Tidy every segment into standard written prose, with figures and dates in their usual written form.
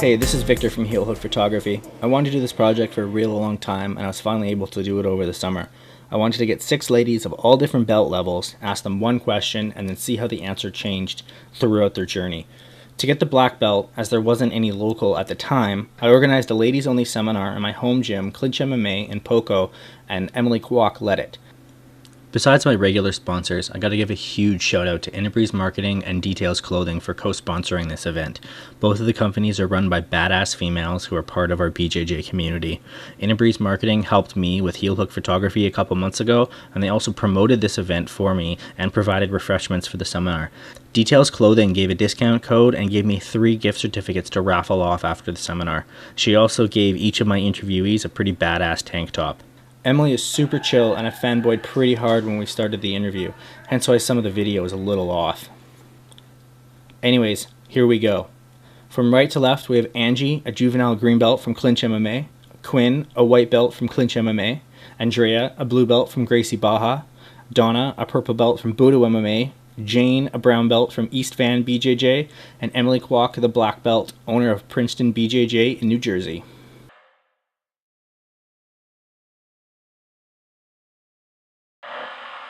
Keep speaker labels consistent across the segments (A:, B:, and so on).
A: Hey, this is Victor from Heel Hook Photography. I wanted to do this project for a real long time, and I was finally able to do it over the summer. I wanted to get 6 ladies of all different belt levels, ask them one question, and then see how the answer changed throughout their journey. To get the black belt, as there wasn't any local at the time, I organized a ladies-only seminar in my home gym, Clinch MMA in Poco, and Emily Kwok led it. Besides my regular sponsors, I gotta give a huge shout out to Innabreeze Marketing and Details Clothing for co-sponsoring this event. Both of the companies are run by badass females who are part of our BJJ community. Innabreeze Marketing helped me with Heel Hook Photography a couple months ago, and they also promoted this event for me and provided refreshments for the seminar. Details Clothing gave a discount code and gave me 3 gift certificates to raffle off after the seminar. She also gave each of my interviewees a pretty badass tank top. Emily is super chill, and I fanboyed pretty hard when we started the interview, hence why some of the video is a little off. Anyways, here we go. From right to left, we have Angie, a juvenile green belt from Clinch MMA, Quinn, a white belt from Clinch MMA, Andrea, a blue belt from Gracie Baja, Donna, a purple belt from Budo MMA, Jane, a brown belt from East Van BJJ, and Emily Kwok, the black belt, owner of Princeton BJJ in New Jersey.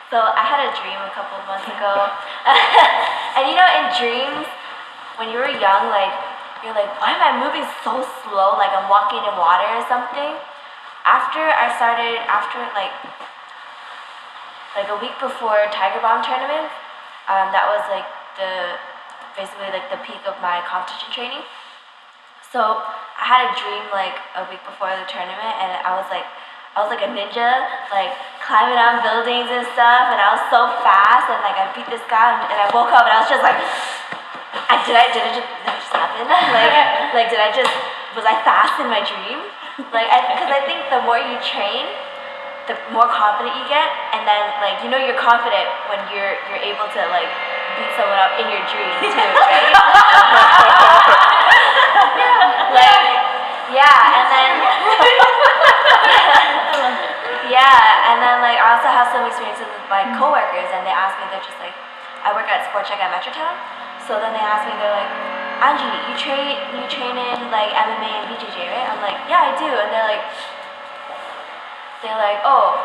B: So I had a dream a couple of months ago, and you know, in dreams, when you were young, like, you're like, why am I moving so slow, like I'm walking in water or something? After like a week before Tiger Bomb tournament, that was like basically like the peak of my competition training. So I had a dream like a week before the tournament, and I was like a ninja, like climbing on buildings and stuff, and I was so fast, and like I beat this guy, and I woke up and I was just like, did it just happen? Was I fast in my dream? Because I think the more you train, the more confident you get, and then like, you know, you're confident when you're able to like beat someone up in your dream too, right? And then and then like I also have some experiences with my coworkers, and they ask me, they're just like, I work at Sport Check at Metrotown, so then they ask me, they're like, Angie, you train in like MMA and BJJ, right? I'm like, yeah, I do. And they're like, oh,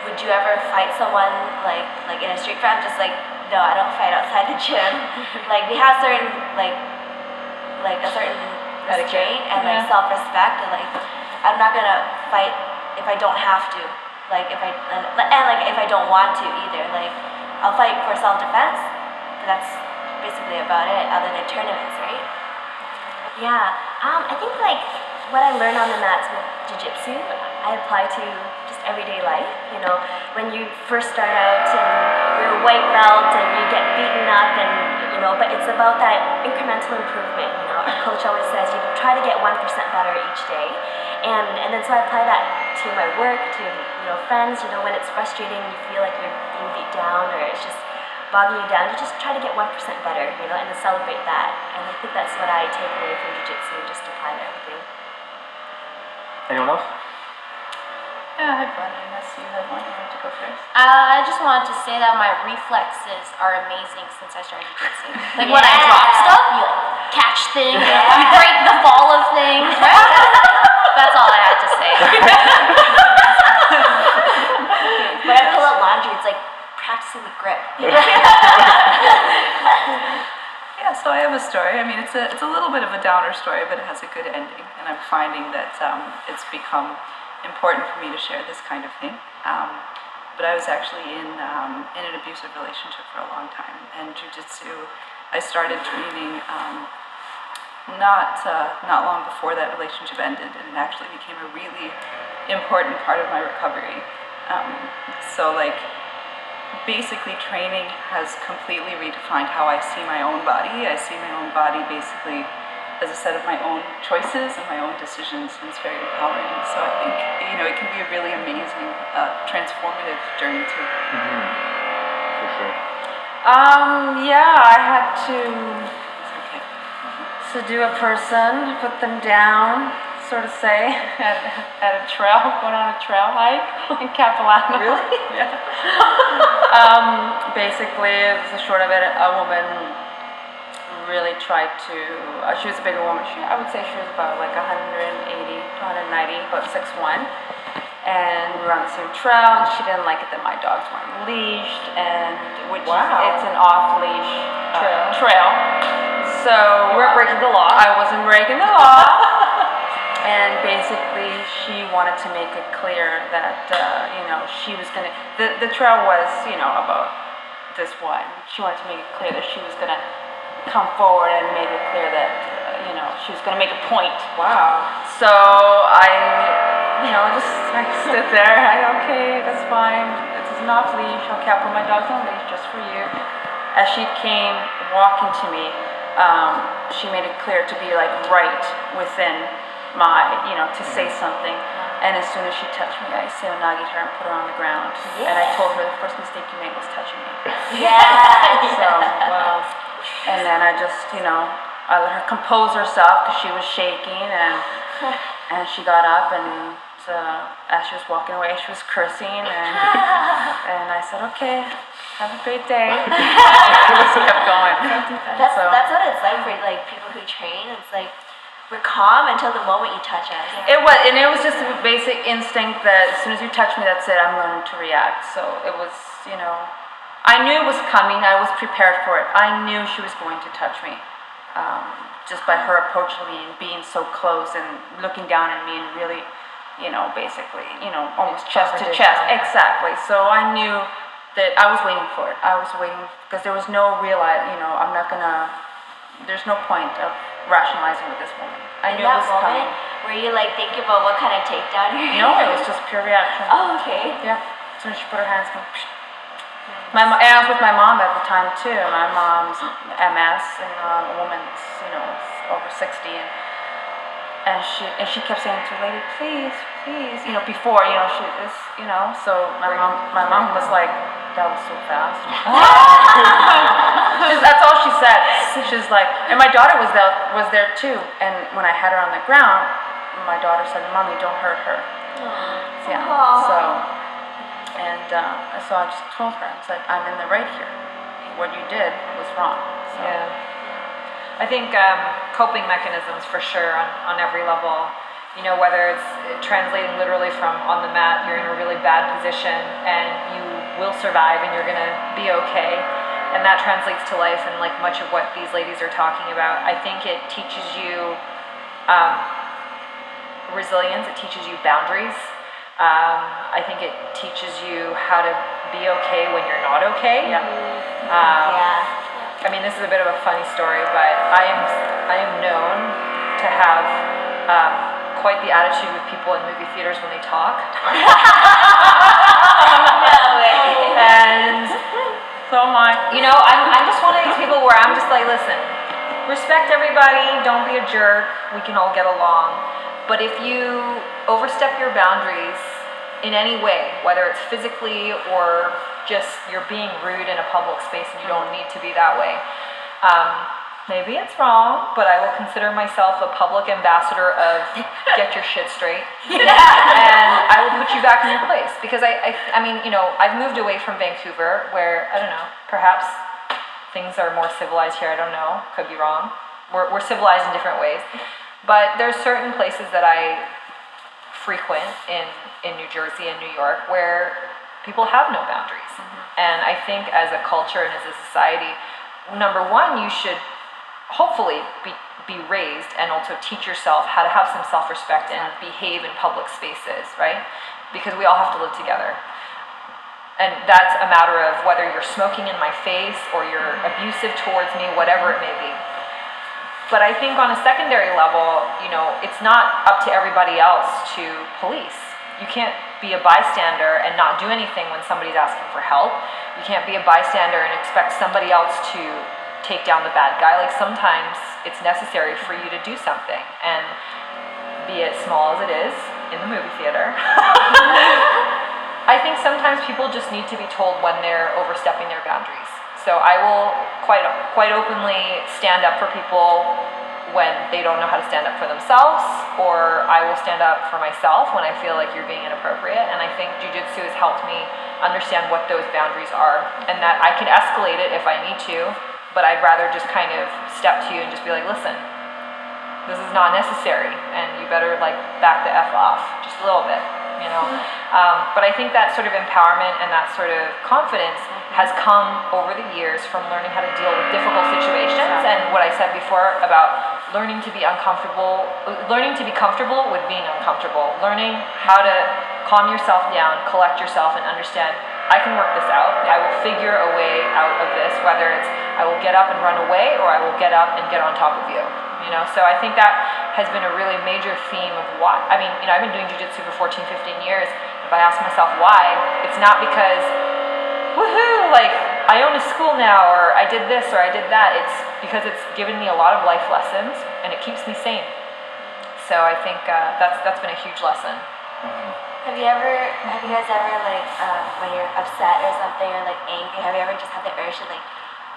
B: would you ever fight someone like in a street fight? I'm just like, no, I don't fight outside the gym. Like we have certain a certain restraint and like self-respect, and like I'm not gonna fight if I don't have to, like if I don't want to either. Like I'll fight for self-defense, but that's basically about it, other than tournaments, right?
C: Yeah, I think like what I learned on the mats with jiu-jitsu, I apply to just everyday life. You know, when you first start out and you're a white belt and you get beaten up, and you know, but it's about that incremental improvement. You know, our coach always says you try to get 1% better each day, and then so I apply that to my work, to friends. You know, when it's frustrating, you feel like you're being beat down or it's just bogging you down, you just try to get 1% better, and to celebrate that. And I think that's what I take away from jiu-jitsu, just apply to everything.
A: Anyone else?
D: Yeah, I had one, unless you had one. You want to go first?
E: I just wanted to say that my reflexes are amazing since I started jiu-jitsu. Like when I drop stuff, you catch things, you break the fall of things, right? That's all I had to say.
B: When I pull out laundry, it's like practicing the grip.
D: Yeah, so I have a story. I mean, it's a little bit of a downer story, but it has a good ending, and I'm finding that it's become important for me to share this kind of thing. But I was actually in an abusive relationship for a long time, and jiu-jitsu, I started training not long before that relationship ended, and it actually became a really important part of my recovery. So like, basically training has completely redefined how I see my own body. I see my own body basically as a set of my own choices and my own decisions, and it's very empowering. So I think, it can be a really amazing, transformative journey too.
A: Mm-hmm. For sure.
F: Yeah, I had to subdue a person, put them down, sort of say, at a trail, going on a trail hike in Capilano.
D: Really?
F: Yeah. Basically, the short of it, a woman really tried to, she was a bigger woman. I would say she was about like 180 to 190, about 6'1". And we were on the same trail, and she didn't like it that my dogs weren't leashed, and it's an off-leash trail. So
G: you weren't breaking the law.
F: I wasn't breaking the law. And basically, she wanted to make it clear that she was gonna. The trail was about this wide. She wanted to make it clear that she was gonna come forward and make it clear that she was gonna make a point.
G: Wow.
F: So I stood there. Okay, that's fine. This is an off leash. Okay, I'll put my dogs on leash just for you. As she came walking to me, she made it clear to be like right within my, to say something. And as soon as she touched me, I seonagied her and put her on the ground. And I told her the first mistake you made was touching me.
B: Yeah.
F: So, and then I just, I let her compose herself because she was shaking, and she got up, and as she was walking away, she was cursing, and I said, okay, have a great day. She just kept going.
B: That's what it's like for like people who train. It's like we're calm until the moment you touch us.
F: It was just a basic instinct that as soon as you touch me, that's it, I'm going to react. So it was, I knew it was coming. I was prepared for it. I knew she was going to touch me. Just by her approaching me and being so close and looking down at me and really, basically, almost chest to chest. Exactly. So I knew that I was waiting for it. I was waiting because there was no real, I'm not gonna, there's no point of rationalizing with this woman. I knew it was coming.
B: Were you like thinking about what kind of takedown you're
F: No, it was just pure reaction.
B: Oh, okay.
F: Yeah. As soon as she put her hands on me. And I was with my mom at the time too. My mom's MS, and a woman that's over 60, and she kept saying to her, lady, please, before she is, So my mom was like, that was so fast. That's all she said. She's like, and my daughter was there too. And when I had her on the ground, my daughter said, "Mommy, don't hurt her." Yeah. So I just told her, I was like, I'm in the right here. What you did was wrong. So.
G: Yeah. I think coping mechanisms for sure on every level, whether it's translating literally from on the mat, you're in a really bad position and you will survive and you're going to be okay. And that translates to life and like much of what these ladies are talking about. I think it teaches you resilience, it teaches you boundaries. I think it teaches you how to be okay when you're not okay.
F: Yeah.
G: I mean, this is a bit of a funny story, but I am known to have quite the attitude with people in movie theaters when they talk.
B: No way.
F: And so am I.
G: I'm just one of these people where I'm just like, listen, respect everybody, don't be a jerk, we can all get along. But if you overstep your boundaries in any way, whether it's physically or just you're being rude in a public space and you don't need to be that way, maybe it's wrong, but I will consider myself a public ambassador of get your shit straight. And I will put you back in your place. Because I mean, I've moved away from Vancouver where, I don't know, perhaps things are more civilized here, I don't know, could be wrong. We're civilized in different ways. But there's certain places that I frequent in New Jersey and New York where people have no boundaries. And I think as a culture and as a society, number one, you should hopefully be raised and also teach yourself how to have some self-respect and behave in public spaces, right? Because we all have to live together. And that's a matter of whether you're smoking in my face or you're abusive towards me, whatever it may be. But I think on a secondary level, it's not up to everybody else to police. You can't be a bystander and not do anything when somebody's asking for help. You can't be a bystander and expect somebody else to take down the bad guy. Like sometimes it's necessary for you to do something, and be it small as it is in the movie theater. I think sometimes people just need to be told when they're overstepping their boundaries. So I will quite openly stand up for people when they don't know how to stand up for themselves, or I will stand up for myself when I feel like you're being inappropriate. And I think jiu-jitsu has helped me understand what those boundaries are, and that I can escalate it if I need to, but I'd rather just kind of step to you and just be like, listen, this is not necessary, and you better like back the F off just a little bit, you know. But I think that sort of empowerment and that sort of confidence has come over the years from learning how to deal with difficult situations, and what I said before about learning to be comfortable with being uncomfortable, learning how to calm yourself down, collect yourself, and understand, I can work this out. I will figure a way out of this, whether it's I will get up and run away or I will get up and get on top of you. You know, so I think that has been a really major theme of why. I mean, you know, I've been doing jiu-jitsu for 14, 15 years. If I ask myself why, it's not because, woohoo, like I own a school now, or I did this, or I did that. It's because it's given me a lot of life lessons, and it keeps me sane. So I think that's been a huge lesson.
B: Have you guys ever like when you're upset or something or like angry, have you ever just had the urge to like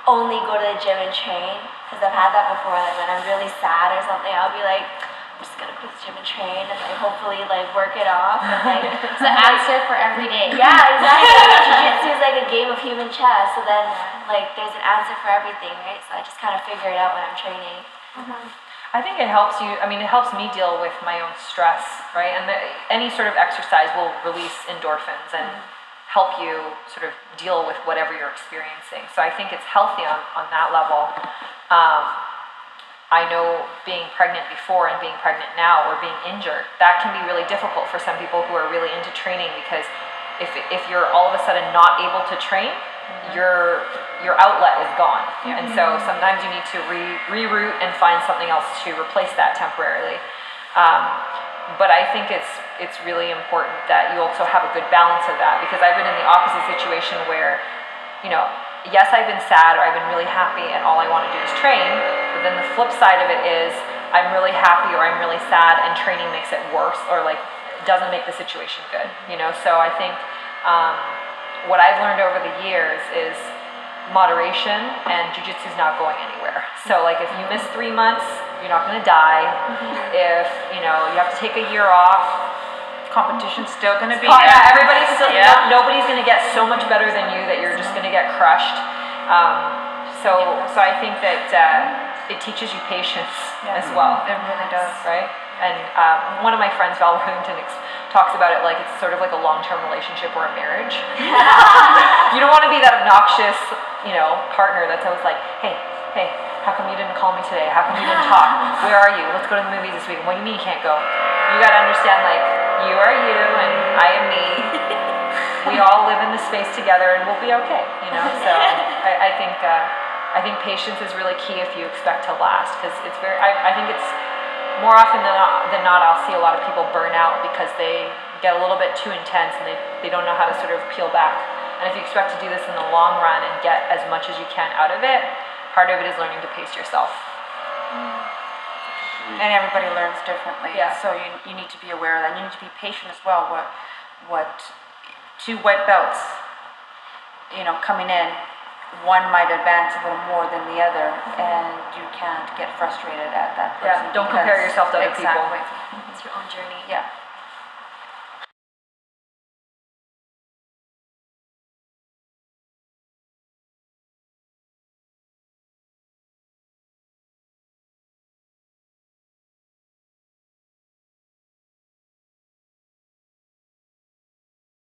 B: only go to the gym and train? Because I've had that before, like when I'm really sad or something, I'll be like, I'm just gonna quit the gym and train and like hopefully like work it off and like
E: It's the answer for every day.
B: yeah, exactly. Jiu-jitsu is like a game of human chess, so then like there's an answer for everything, right? So I just kind of figure it out when I'm training.
G: I think it helps you, I mean, it helps me deal with my own stress, right? And any sort of exercise will release endorphins and help you sort of deal with whatever you're experiencing. So I think it's healthy on that level. I know being pregnant before and being pregnant now, or being injured, that can be really difficult for some people who are really into training, because if you're all of a sudden not able to train, your outlet is gone. And so sometimes you need to reroute and find something else to replace that temporarily. But I think it's really important that you also have a good balance of that, because I've been in the opposite situation where, you know, yes, I've been sad or I've been really happy and all I want to do is train, but then the flip side of it is I'm really happy or I'm really sad and training makes it worse, or like doesn't make the situation good, you know. So I think what I've learned over the years is moderation, and jiu-jitsu is not going anywhere. So like if you miss 3 months, you're not going to die. If you know you have to take a year off,
F: Competition's still gonna be
G: yeah, everybody's still nobody's going to get so much better than you that you're just going to get crushed. So I think that it teaches you patience as well.
F: It really does.
G: Right? And one of my friends, Val Worthington, talks about it like it's sort of like a long-term relationship or a marriage. You don't want to be that obnoxious, you know, partner that's always like, hey, how come you didn't call me today? How come you didn't talk? Where are you? Let's go to the movies this week. What do you mean you can't go? You got to understand, like, you are you and I am me. We all live in this space together and we'll be okay, you know? So I think patience is really key if you expect to last, because it's very, I think it's more often than not, I'll see a lot of people burn out because they get a little bit too intense and they don't know how to sort of peel back. And if you expect to do this in the long run and get as much as you can out of it, part of it is learning to pace yourself.
F: And everybody learns differently.
G: Yeah.
F: So you need to be aware of that. You need to be patient as well. What 2 white belts, you know, coming in, one might advance a little more than the other, and you can't get frustrated at that person.
G: Yeah, don't compare yourself to other people.
F: Exactly.
B: It's your own journey.
F: Yeah.